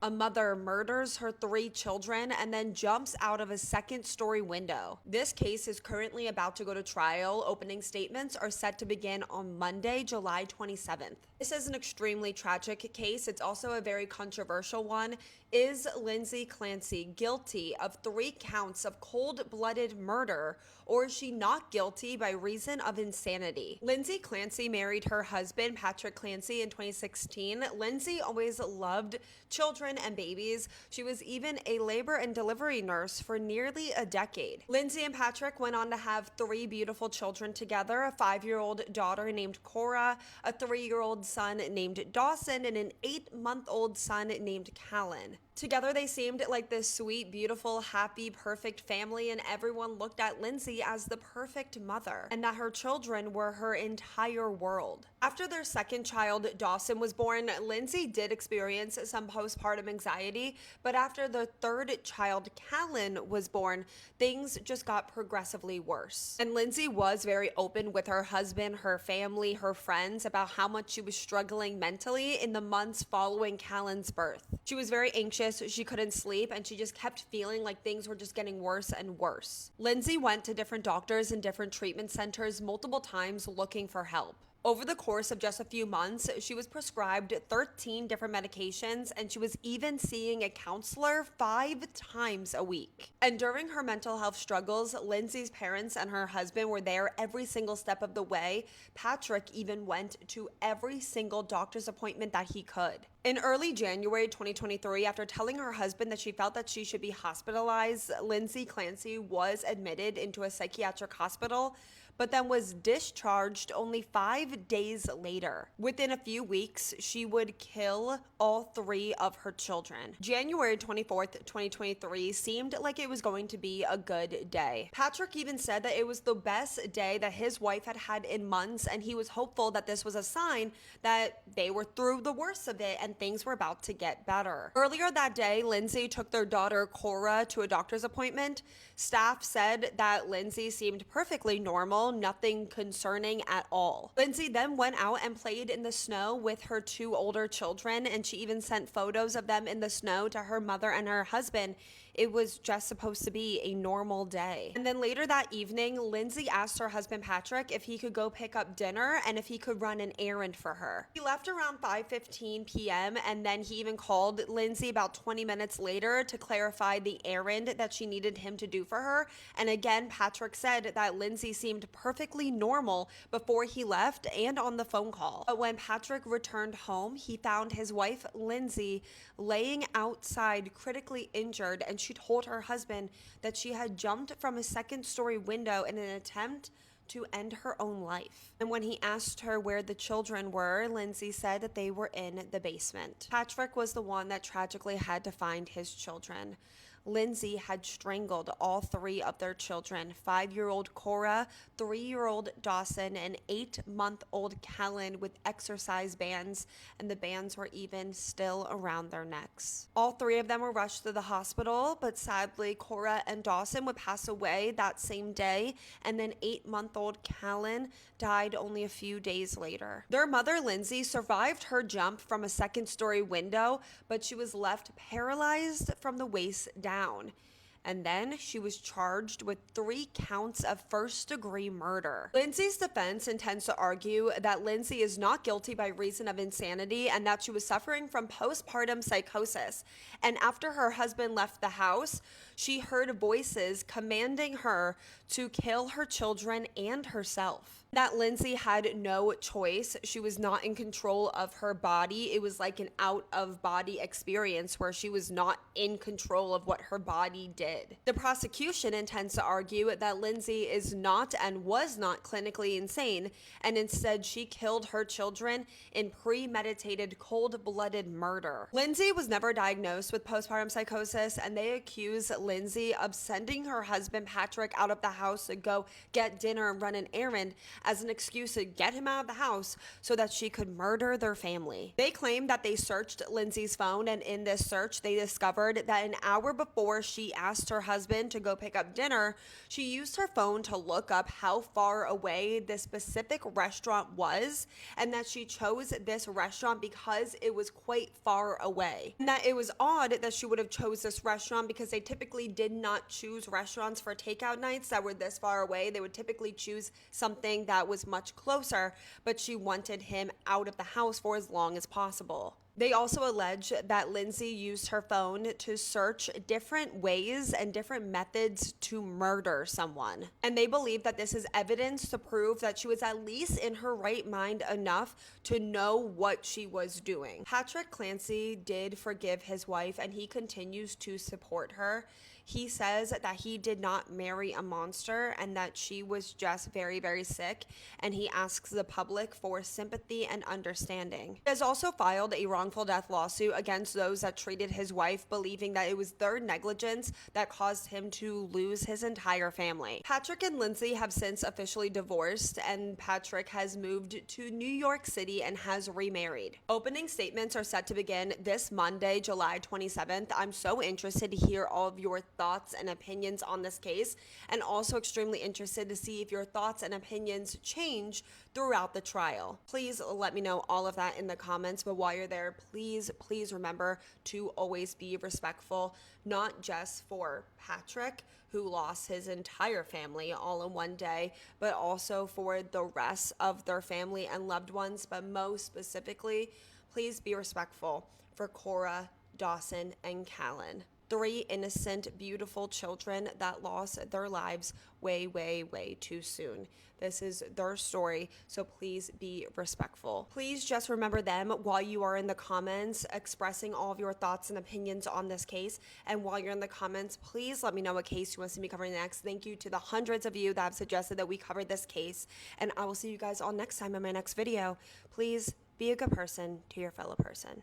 A mother murders her 3 children and then jumps out of a second-story window. This case is currently about to go to trial. Opening statements are set to begin on Monday, July 27th. This is an extremely tragic case. It's also a very controversial one. Is Lindsay Clancy guilty of 3 counts of cold-blooded murder, or is she not guilty by reason of insanity? Lindsay Clancy married her husband, Patrick Clancy, in 2016. Lindsay always loved children and babies. She was even a labor and delivery nurse for nearly a decade. Lindsay and Patrick went on to have 3 beautiful children together, a 5-year-old daughter named Cora, a 3-year-old son named Dawson, and an 8-month-old son named Callan. Together, they seemed like this sweet, beautiful, happy, perfect family, and everyone looked at Lindsay as the perfect mother, and that her children were her entire world. After their second child, Dawson, was born, Lindsay did experience some postpartum anxiety, but after the third child, Callan, was born, things just got progressively worse. And Lindsay was very open with her husband, her family, her friends about how much she was struggling mentally in the months following Callan's birth. She was very anxious, she couldn't sleep, and she just kept feeling like things were just getting worse and worse. Lindsay went to different doctors and different treatment centers multiple times looking for help. Over the course of just a few months, she was prescribed 13 different medications, and she was even seeing a counselor 5 times a week. And during her mental health struggles, Lindsay's parents and her husband were there every single step of the way. Patrick even went to every single doctor's appointment that he could. In early January 2023, after telling her husband that she felt that she should be hospitalized, Lindsay Clancy was admitted into a psychiatric hospital, but then was discharged only 5 days later. Within a few weeks, she would kill all 3 of her children. January 24th, 2023 seemed like it was going to be a good day. Patrick even said that it was the best day that his wife had had in months, and he was hopeful that this was a sign that they were through the worst of it and things were about to get better. Earlier that day, Lindsay took their daughter Cora to a doctor's appointment. Staff said that Lindsay seemed perfectly normal, nothing concerning at all. Lindsay then went out and played in the snow with her 2 older children, and she even sent photos of them in the snow to her mother and her husband. It was just supposed to be a normal day. And then later that evening, Lindsay asked her husband Patrick if he could go pick up dinner and if he could run an errand for her. He left around 5:15 p.m. and then he even called Lindsay about 20 minutes later to clarify the errand that she needed him to do for her. And again, Patrick said that Lindsay seemed perfectly normal before he left and on the phone call. But when Patrick returned home, he found his wife Lindsay laying outside critically injured, and she told her husband that she had jumped from a second-story window in an attempt to end her own life. And when he asked her where the children were, Lindsay said that they were in the basement. Patrick was the one that tragically had to find his children. Lindsay had strangled all 3 of their children, 5-year-old Cora, 3-year-old Dawson, and 8-month-old Callan, with exercise bands, and the bands were even still around their necks. All 3 of them were rushed to the hospital, but sadly, Cora and Dawson would pass away that same day, and then 8-month-old Callan died only a few days later. Their mother, Lindsay, survived her jump from a second-story window, but she was left paralyzed from the waist down. And then she was charged with 3 counts of first-degree murder. Lindsay's defense intends to argue that Lindsay is not guilty by reason of insanity and that she was suffering from postpartum psychosis. And after her husband left the house, she heard voices commanding her to kill her children and herself. That Lindsay had no choice. She was not in control of her body. It was like an out-of-body experience where she was not in control of what her body did. The prosecution intends to argue that Lindsay is not and was not clinically insane, and instead she killed her children in premeditated, cold-blooded murder. Lindsay was never diagnosed with postpartum psychosis, and they accuse Lindsay of sending her husband Patrick out of the house to go get dinner and run an errand, as an excuse to get him out of the house so that she could murder their family. They claim that they searched Lindsay's phone, and in this search, they discovered that an hour before she asked her husband to go pick up dinner, she used her phone to look up how far away this specific restaurant was, and that she chose this restaurant because it was quite far away. And that it was odd that she would have chose this restaurant because they typically did not choose restaurants for takeout nights that were this far away. They would typically choose something that was much closer, but she wanted him out of the house for as long as possible. They also allege that Lindsay used her phone to search different ways and different methods to murder someone. And they believe that this is evidence to prove that she was at least in her right mind enough to know what she was doing. Patrick Clancy did forgive his wife, and he continues to support her. He says that he did not marry a monster and that she was just very, very sick, and he asks the public for sympathy and understanding. He has also filed a wrongful death lawsuit against those that treated his wife, believing that it was their negligence that caused him to lose his entire family. Patrick and Lindsay have since officially divorced, and Patrick has moved to New York City and has remarried. Opening statements are set to begin this Monday, July 27th. I'm so interested to hear all of your thoughts and opinions on this case, and also extremely interested to see if your thoughts and opinions change throughout the trial. Please let me know all of that in the comments, but while you're there, please remember to always be respectful, not just for Patrick, who lost his entire family all in one day, but also for the rest of their family and loved ones. But most specifically, please be respectful for Cora, Dawson, and Callan. 3 innocent, beautiful children that lost their lives way, way, way too soon. This is their story, so please be respectful. Please just remember them while you are in the comments expressing all of your thoughts and opinions on this case. And while you're in the comments, please let me know what case you want to see me covering next. Thank you to the hundreds of you that have suggested that we cover this case. And I will see you guys all next time in my next video. Please be a good person to your fellow person.